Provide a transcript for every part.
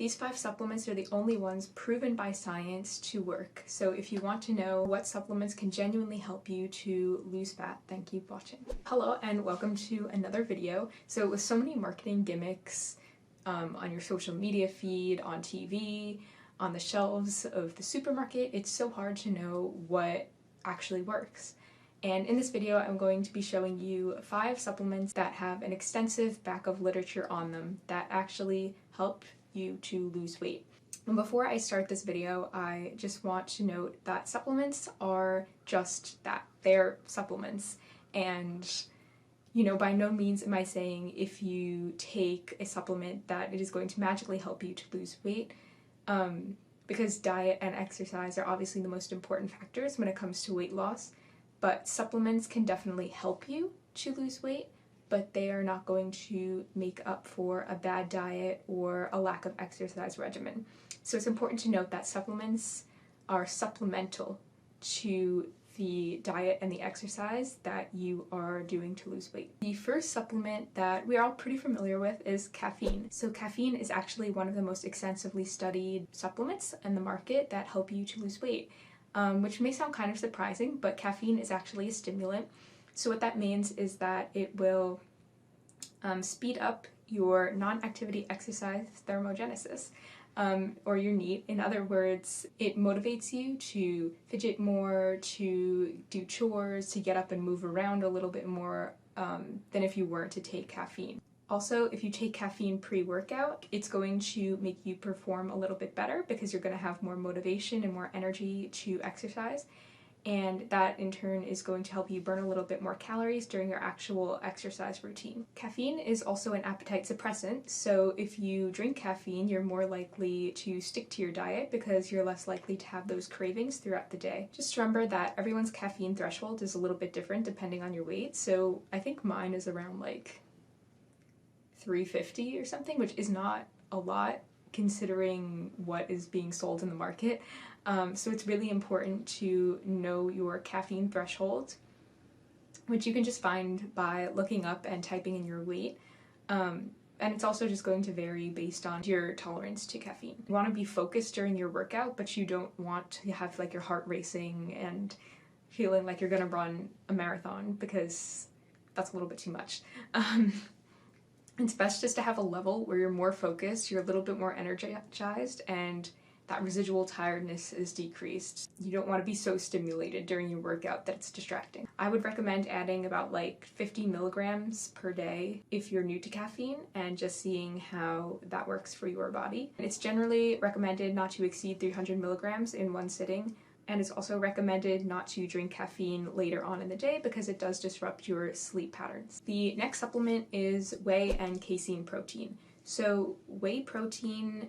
These 5 supplements are the only ones proven by science to work. So if you want to know what supplements can genuinely help you to lose fat, then keep watching. Hello and welcome to another video. So with so many marketing gimmicks on your social media feed, on TV, on the shelves of the supermarket, it's so hard to know what actually works. And in this video, I'm going to be showing you 5 supplements that have an extensive back of literature on them that actually help you to lose weight. And before I start this video, I just want to note that supplements are just that. They're supplements. And, by no means am I saying if you take a supplement that it is going to magically help you to lose weight. Because diet and exercise are obviously the most important factors when it comes to weight loss. But supplements can definitely help you to lose weight, but they are not going to make up for a bad diet or a lack of exercise regimen. So it's important to note that supplements are supplemental to the diet and the exercise that you are doing to lose weight. The first supplement that we're all pretty familiar with is caffeine. So caffeine is actually one of the most extensively studied supplements in the market that help you to lose weight. Which may sound kind of surprising, but caffeine is actually a stimulant. So what that means is that it will speed up your non-activity exercise thermogenesis, or your NEAT. In other words, it motivates you to fidget more, to do chores, to get up and move around a little bit more than if you weren't to take caffeine. Also, if you take caffeine pre-workout, it's going to make you perform a little bit better because you're going to have more motivation and more energy to exercise. And that in turn is going to help you burn a little bit more calories during your actual exercise routine. Caffeine is also an appetite suppressant, so if you drink caffeine, you're more likely to stick to your diet because you're less likely to have those cravings throughout the day. Just remember that everyone's caffeine threshold is a little bit different depending on your weight, so I think mine is around like 350 or something, which is not a lot considering what is being sold in the market. So it's really important to know your caffeine threshold, which you can just find by looking up and typing in your weight. And it's also just going to vary based on your tolerance to caffeine. You want to be focused during your workout, but you don't want to have like your heart racing and feeling like you're going to run a marathon because that's a little bit too much. It's best just to have a level where you're more focused, you're a little bit more energized, and that residual tiredness is decreased. You don't want to be so stimulated during your workout that it's distracting. I would recommend adding about like 50 milligrams per day if you're new to caffeine and just seeing how that works for your body. It's generally recommended not to exceed 300 milligrams in one sitting. And it's also recommended not to drink caffeine later on in the day because it does disrupt your sleep patterns. The next supplement is whey and casein protein. So whey protein,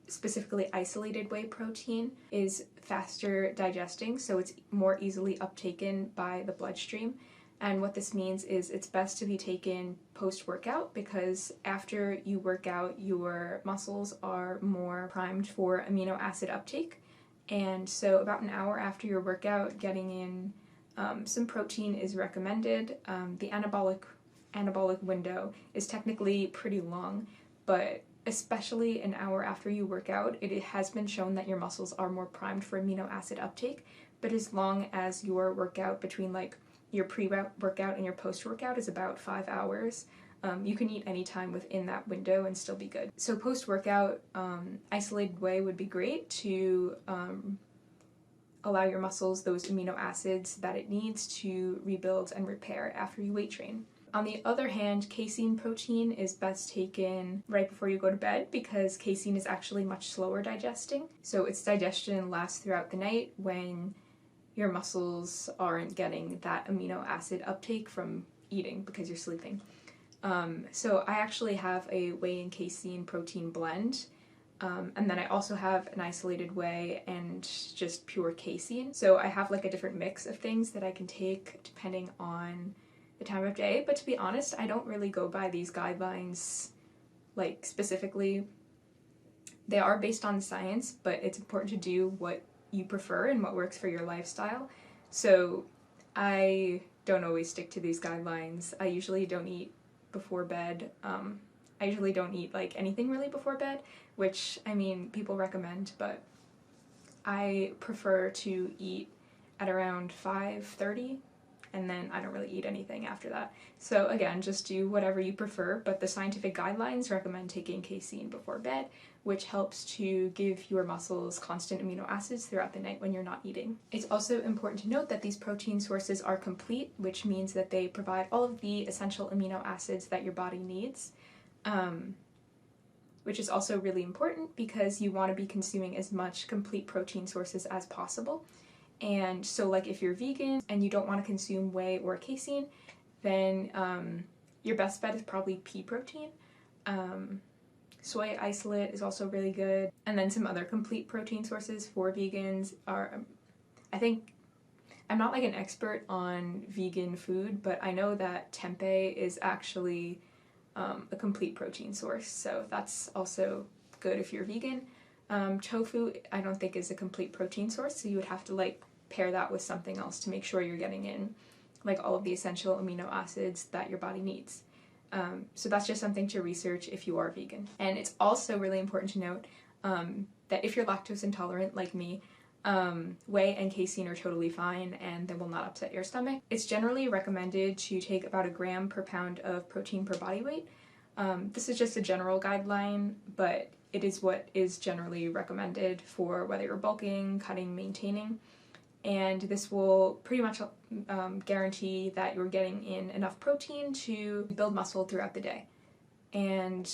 specifically isolated whey protein, is faster digesting, so it's more easily uptaken by the bloodstream. And what this means is it's best to be taken post-workout because after you work out, your muscles are more primed for amino acid uptake. And so about an hour after your workout, getting in some protein is recommended. The anabolic window is technically pretty long, but especially an hour after you work out, it has been shown that your muscles are more primed for amino acid uptake. But as long as your workout between like your pre-workout and your post-workout is about 5 hours, you can eat any time within that window and still be good. So post-workout, isolated whey would be great to allow your muscles those amino acids that it needs to rebuild and repair after you weight train. On the other hand, casein protein is best taken right before you go to bed because casein is actually much slower digesting. So its digestion lasts throughout the night when your muscles aren't getting that amino acid uptake from eating because you're sleeping. So I actually have a whey and casein protein blend, and then I also have an isolated whey and just pure casein. So I have like a different mix of things that I can take depending on the time of day, but to be honest, I don't really go by these guidelines like specifically. They are based on science, but it's important to do what you prefer and what works for your lifestyle. So I don't always stick to these guidelines. I usually don't eat before bed. I usually don't eat like anything really before bed, which I mean people recommend, but I prefer to eat at around 5:30, and then I don't really eat anything after that. So again, just do whatever you prefer, but the scientific guidelines recommend taking casein before bed, which helps to give your muscles constant amino acids throughout the night when you're not eating. It's also important to note that these protein sources are complete, which means that they provide all of the essential amino acids that your body needs, which is also really important because you want to be consuming as much complete protein sources as possible. And so like if you're vegan and you don't want to consume whey or casein, then your best bet is probably pea protein. Soy isolate is also really good. And then some other complete protein sources for vegans are, I think, I'm not like an expert on vegan food, but I know that tempeh is actually a complete protein source, so that's also good if you're vegan. Tofu I don't think is a complete protein source, so you would have to like pair that with something else to make sure you're getting in like all of the essential amino acids that your body needs. So that's just something to research if you are vegan. And it's also really important to note that if you're lactose intolerant like me, whey and casein are totally fine and they will not upset your stomach. It's generally recommended to take about 1 gram per pound of protein per body weight. This is just a general guideline, but it is what is generally recommended for whether you're bulking, cutting, maintaining. And this will pretty much guarantee that you're getting in enough protein to build muscle throughout the day. And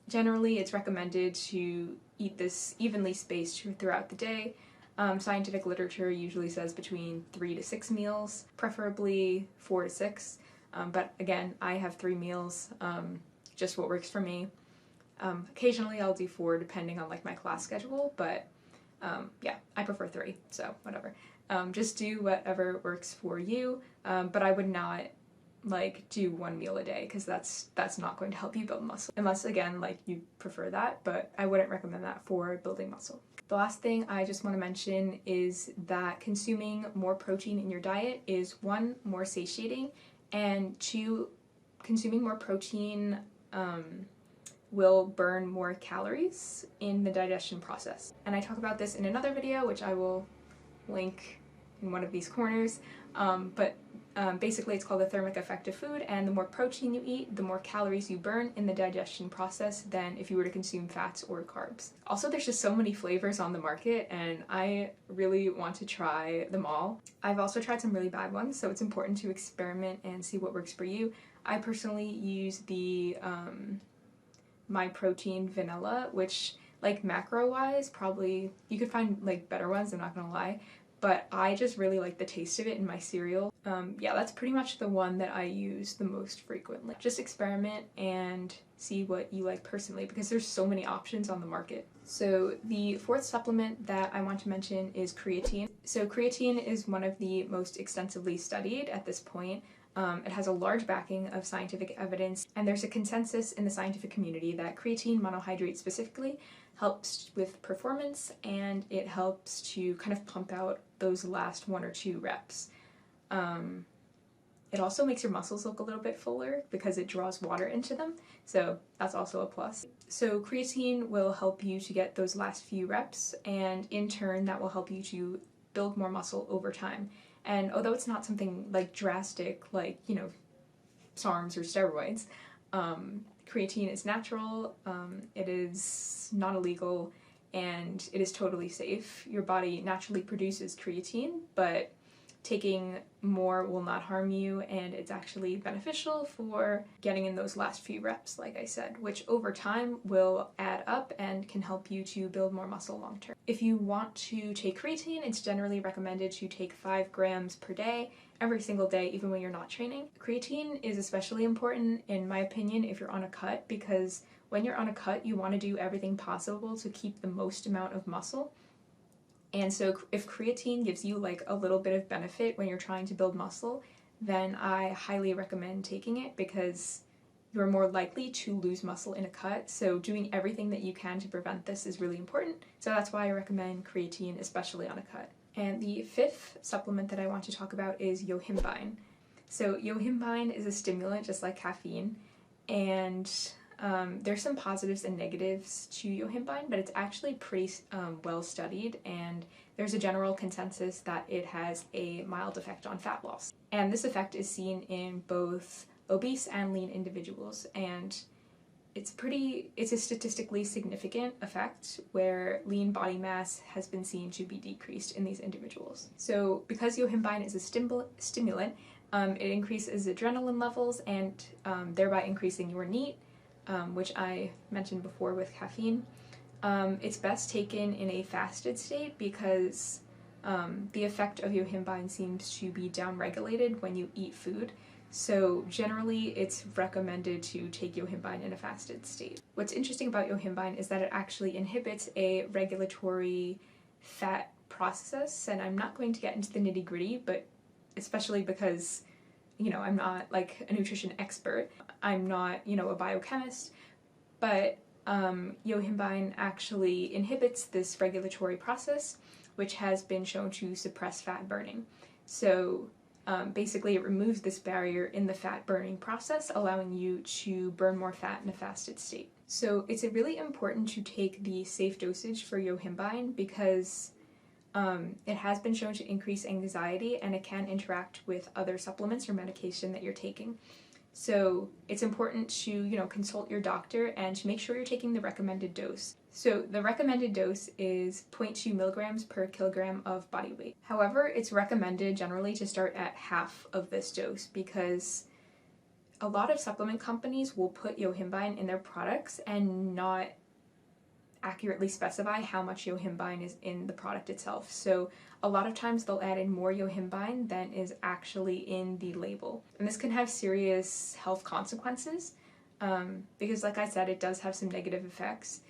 generally it's recommended to eat this evenly spaced throughout the day. Scientific literature usually says between 3 to 6 meals, preferably 4 to 6. But again, I have 3 meals, just what works for me. Occasionally I'll do 4 depending on like my class schedule, but yeah, I prefer 3, so whatever. Just do whatever works for you, but I would not like do 1 meal a day because that's not going to help you build muscle, unless again like you prefer that, but I wouldn't recommend that for building muscle. The last thing I just want to mention is that consuming more protein in your diet is 1, more satiating, and 2, consuming more protein will burn more calories in the digestion process. And I talk about this in another video, which I will link in one of these corners, but basically it's called the thermic effect of food, and the more protein you eat, the more calories you burn in the digestion process than if you were to consume fats or carbs. Also, there's just so many flavors on the market, and I really want to try them all. I've also tried some really bad ones, so it's important to experiment and see what works for you. I personally use the My Protein vanilla, which like macro wise probably you could find like better ones, I'm not gonna lie, but I just really like the taste of it in my cereal. Yeah, that's pretty much the one that I use the most frequently. Just experiment and see what you like personally, because there's so many options on the market. So the 4th supplement that I want to mention is creatine. So creatine is one of the most extensively studied at this point. It has a large backing of scientific evidence, and there's a consensus in the scientific community that creatine monohydrate specifically helps with performance, and it helps to kind of pump out those last 1 or 2 reps. It also makes your muscles look a little bit fuller because it draws water into them, so that's also a plus. So creatine will help you to get those last few reps, and in turn that will help you to build more muscle over time. And although it's not something like drastic, like, you know, SARMs or steroids, creatine is natural, it is not illegal, and it is totally safe. Your body naturally produces creatine, but taking more will not harm you, and it's actually beneficial for getting in those last few reps, like I said, which over time will add up and can help you to build more muscle long term. If you want to take creatine, it's generally recommended to take 5 grams per day, every single day, even when you're not training. Creatine is especially important, in my opinion, if you're on a cut, because when you're on a cut, you want to do everything possible to keep the most amount of muscle. And so if creatine gives you like a little bit of benefit when you're trying to build muscle, then I highly recommend taking it, because you're more likely to lose muscle in a cut. So doing everything that you can to prevent this is really important. So that's why I recommend creatine, especially on a cut. And the 5th supplement that I want to talk about is Yohimbine. So Yohimbine is a stimulant just like caffeine, and There's some positives and negatives to Yohimbine, but it's actually pretty well studied, and there's a general consensus that it has a mild effect on fat loss. And this effect is seen in both obese and lean individuals, and it's a statistically significant effect where lean body mass has been seen to be decreased in these individuals. So because Yohimbine is a stimulant, it increases adrenaline levels and thereby increasing your NEAT, which I mentioned before with caffeine. It's best taken in a fasted state because the effect of Yohimbine seems to be downregulated when you eat food. So generally it's recommended to take Yohimbine in a fasted state. What's interesting about Yohimbine is that it actually inhibits a regulatory fat process, and I'm not going to get into the nitty-gritty, but especially because, you know, I'm not like a nutrition expert. I'm not, you know, a biochemist, but Yohimbine actually inhibits this regulatory process, which has been shown to suppress fat burning. So basically it removes this barrier in the fat burning process, allowing you to burn more fat in a fasted state. So it's really important to take the safe dosage for Yohimbine because it has been shown to increase anxiety, and it can interact with other supplements or medication that you're taking. So it's important to, you know, consult your doctor and to make sure you're taking the recommended dose. So the recommended dose is 0.2 milligrams per kilogram of body weight. However, it's recommended generally to start at half of this dose because a lot of supplement companies will put Yohimbine in their products and not accurately specify how much Yohimbine is in the product itself. So a lot of times they'll add in more Yohimbine than is actually in the label. And this can have serious health consequences because, like I said, it does have some negative effects,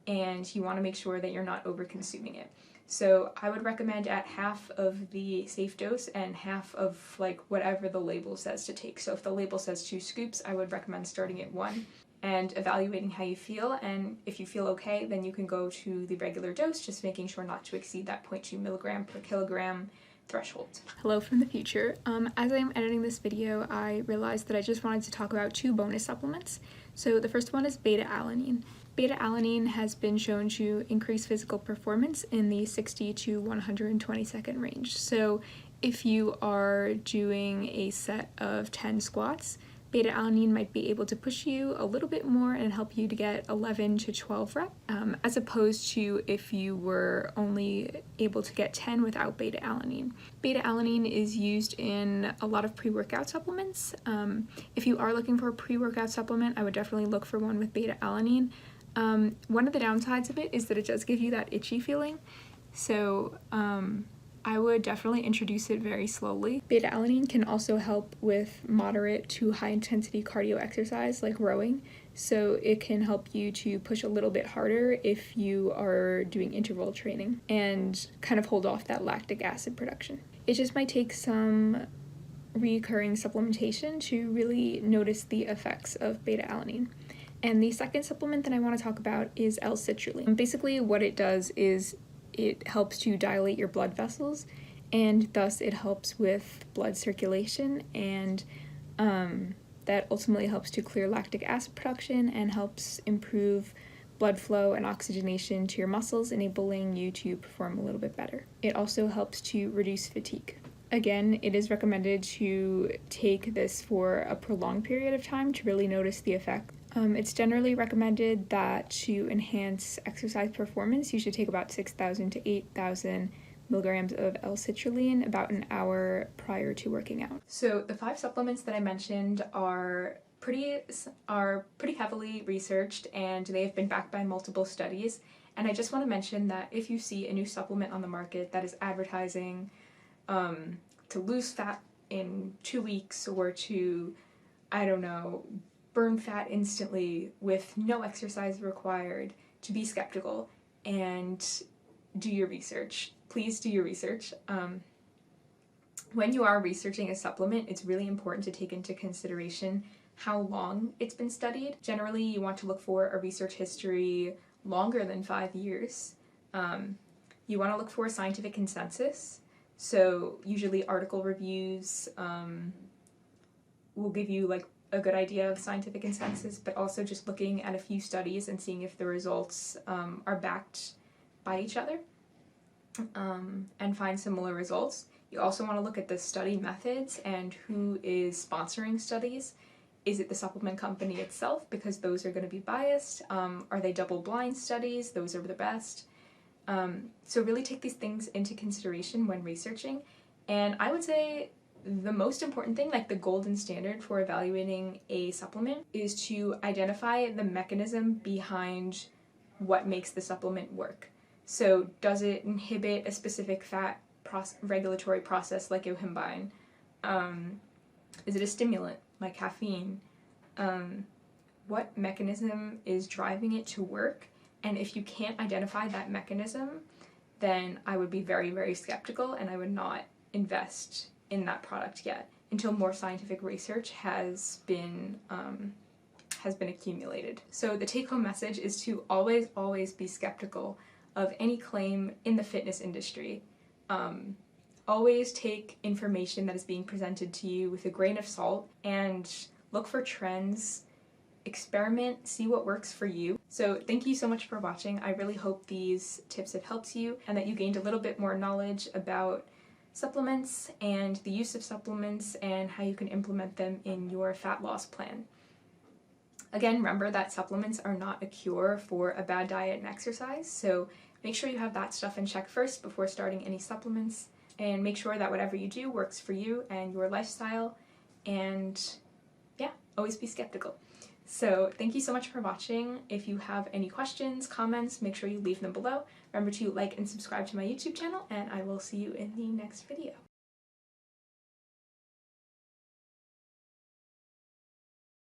and you want to make sure that you're not over consuming it. So I would recommend at half of the safe dose and half of like whatever the label says to take. So if the label says 2 scoops, I would recommend starting at 1 and evaluating how you feel, and if you feel okay, then you can go to the regular dose, just making sure not to exceed that 0.2 milligram per kilogram threshold. Hello from the future. As I'm editing this video, I realized that I just wanted to talk about 2 bonus supplements. So the first one is beta-alanine. Beta-alanine has been shown to increase physical performance in the 60 to 120 second range. So if you are doing a set of 10 squats, beta-alanine might be able to push you a little bit more and help you to get 11 to 12 reps, as opposed to if you were only able to get 10 without beta-alanine. Beta-alanine is used in a lot of pre-workout supplements. If you are looking for a pre-workout supplement, I would definitely look for one with beta-alanine. One of the downsides of it is that it does give you that itchy feeling, so I would definitely introduce it very slowly. Beta-alanine can also help with moderate to high intensity cardio exercise like rowing, so it can help you to push a little bit harder if you are doing interval training and kind of hold off that lactic acid production. It just might take some recurring supplementation to really notice the effects of beta-alanine. And the second supplement that I want to talk about is L-citrulline. Basically what it does is it helps to dilate your blood vessels, and thus it helps with blood circulation, and that ultimately helps to clear lactic acid production and helps improve blood flow and oxygenation to your muscles, enabling you to perform a little bit better. It also helps to reduce fatigue. Again, it is recommended to take this for a prolonged period of time to really notice the effect. It's generally recommended that to enhance exercise performance, you should take about 6,000 to 8,000 milligrams of L-citrulline about an hour prior to working out. So the 5 supplements that I mentioned are pretty heavily researched, and they have been backed by multiple studies. And I just want to mention that if you see a new supplement on the market that is advertising to lose fat in 2 weeks or to, I don't know, burn fat instantly with no exercise required, to be skeptical and do your research. Please do your research. When you are researching a supplement, it's really important to take into consideration how long it's been studied. Generally, you want to look for a research history longer than 5 years. You want to look for a scientific consensus. So usually article reviews will give you like a good idea of scientific consensus, but also just looking at a few studies and seeing if the results are backed by each other and find similar results. You also want to look at the study methods and who is sponsoring studies. Is it the supplement company itself? Because those are going to be biased. Are they double-blind studies? Those are the best. So really take these things into consideration when researching. And I would say the most important thing, like the golden standard for evaluating a supplement, is to identify the mechanism behind what makes the supplement work. So does it inhibit a specific fat regulatory process like Yohimbine? Is it a stimulant like caffeine? What mechanism is driving it to work? And if you can't identify that mechanism, then I would be very, very skeptical, and I would not invest in that product yet until more scientific research has been accumulated. So the take-home message is to always, always be skeptical of any claim in the fitness industry. Always take information that is being presented to you with a grain of salt and look for trends, experiment, see what works for you. So thank you so much for watching. I really hope these tips have helped you and that you gained a little bit more knowledge about supplements and the use of supplements and how you can implement them in your fat loss plan. Again, remember that supplements are not a cure for a bad diet and exercise, so make sure you have that stuff in check first before starting any supplements, and make sure that whatever you do works for you and your lifestyle, and yeah, always be skeptical. So thank you so much for watching. If you have any questions, comments, make sure you leave them below. Remember to like and subscribe to my YouTube channel, and I will see you in the next video.